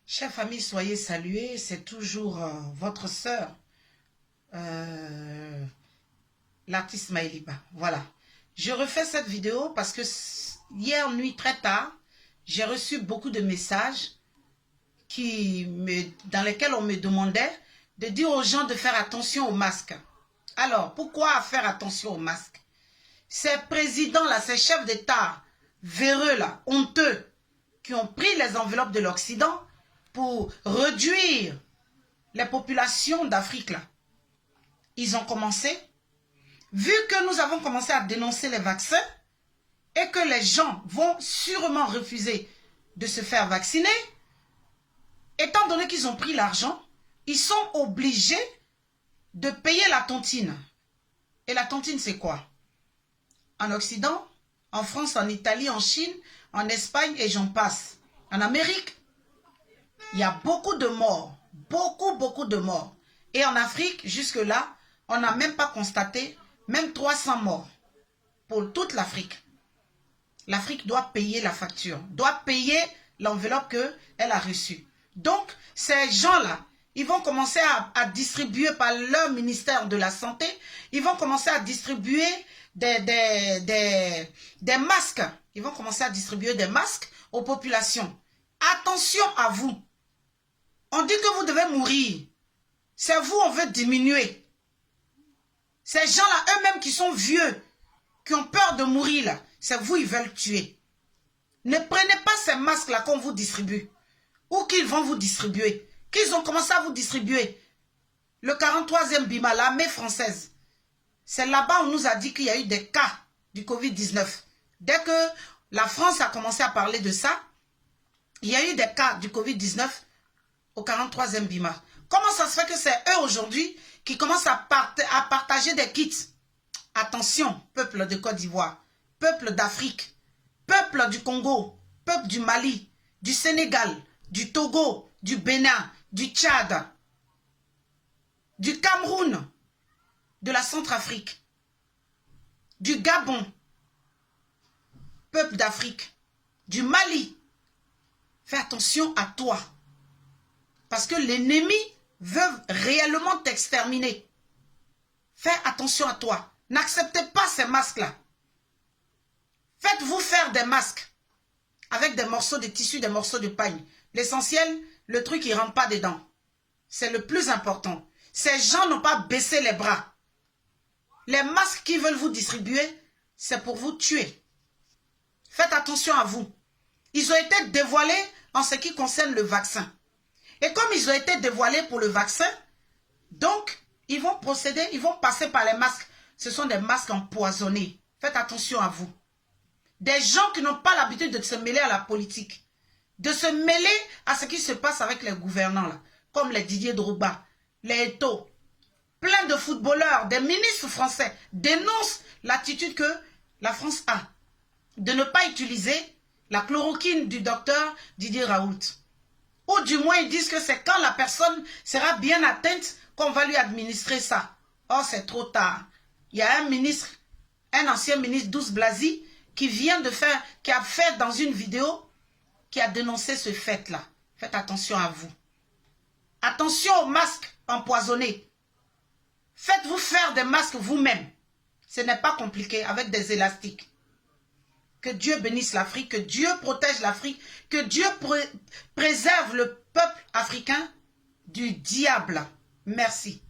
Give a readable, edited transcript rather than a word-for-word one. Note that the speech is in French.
Chers famille, soyez salués. C'est toujours votre sœur, l'artiste Maëliba. Voilà. Je refais cette vidéo parce que hier nuit très tard, j'ai reçu beaucoup de messages dans lesquels on me demandait de dire aux gens de faire attention aux masques. Alors, pourquoi faire attention aux masques? Ces présidents-là, ces chefs d'État véreux, là, honteux, qui ont pris les enveloppes de l'Occident pour réduire les populations d'Afrique, là. Ils ont commencé, vu que nous avons commencé à dénoncer les vaccins et que les gens vont sûrement refuser de se faire vacciner, étant donné qu'ils ont pris l'argent, ils sont obligés de payer la tontine. Et la tontine, c'est quoi? En Occident, en France, en Italie, en Chine, en Espagne et j'en passe. En Amérique, il y a beaucoup de morts. Beaucoup de morts. Et en Afrique, jusque-là, on n'a même pas constaté même 300 morts pour toute l'Afrique. L'Afrique doit payer la facture, doit payer l'enveloppe qu'elle a reçue. Donc, ces gens-là, ils vont commencer à distribuer par leur ministère de la Santé, ils vont commencer à distribuer des masques. Ils vont commencer à distribuer des masques aux populations. Attention à vous. On dit que vous devez mourir. C'est vous, on veut diminuer. Ces gens-là, eux-mêmes qui sont vieux, qui ont peur de mourir, là, c'est vous, ils veulent tuer. Ne prenez pas ces masques-là qu'on vous distribue. Ou qu'ils vont vous distribuer. Qu'ils ont commencé à vous distribuer. Le 43e BIMA, l'armée française. C'est là-bas où on nous a dit qu'il y a eu des cas du Covid-19. Dès que la France a commencé à parler de ça, il y a eu des cas du Covid-19 au 43e BIMA. Comment ça se fait que c'est eux aujourd'hui qui commencent à partager des kits? Attention, peuple de Côte d'Ivoire, peuple d'Afrique, peuple du Congo, peuple du Mali, du Sénégal, du Togo, du Bénin, du Tchad, du Cameroun, de la Centrafrique, du Gabon, peuple d'Afrique, du Mali. Fais attention à toi. Parce que l'ennemi veut réellement t'exterminer. Fais attention à toi. N'acceptez pas ces masques-là. Faites-vous faire des masques avec des morceaux de tissu, des morceaux de paille. L'essentiel, le truc, il ne rentre pas dedans. C'est le plus important. Ces gens n'ont pas baissé les bras. Les masques qu'ils veulent vous distribuer, c'est pour vous tuer. Faites attention à vous. Ils ont été dévoilés en ce qui concerne le vaccin. Et comme ils ont été dévoilés pour le vaccin, donc, ils vont procéder, ils vont passer par les masques. Ce sont des masques empoisonnés. Faites attention à vous. Des gens qui n'ont pas l'habitude de se mêler à la politique, de se mêler à ce qui se passe avec les gouvernants, là, comme les Didier Drogba, les Eto'o. Plein de footballeurs, des ministres français dénoncent l'attitude que la France a de ne pas utiliser la chloroquine du docteur Didier Raoult. Ou du moins, ils disent que c'est quand la personne sera bien atteinte qu'on va lui administrer ça. Oh, c'est trop tard. Il y a un ministre, un ancien ministre, Douce Blazy, qui a fait dans une vidéo, qui a dénoncé ce fait-là. Faites attention à vous. Attention aux masques empoisonnés. Faites-vous faire des masques vous-même. Ce n'est pas compliqué, avec des élastiques. Que Dieu bénisse l'Afrique, que Dieu protège l'Afrique, que Dieu préserve le peuple africain du diable. Merci.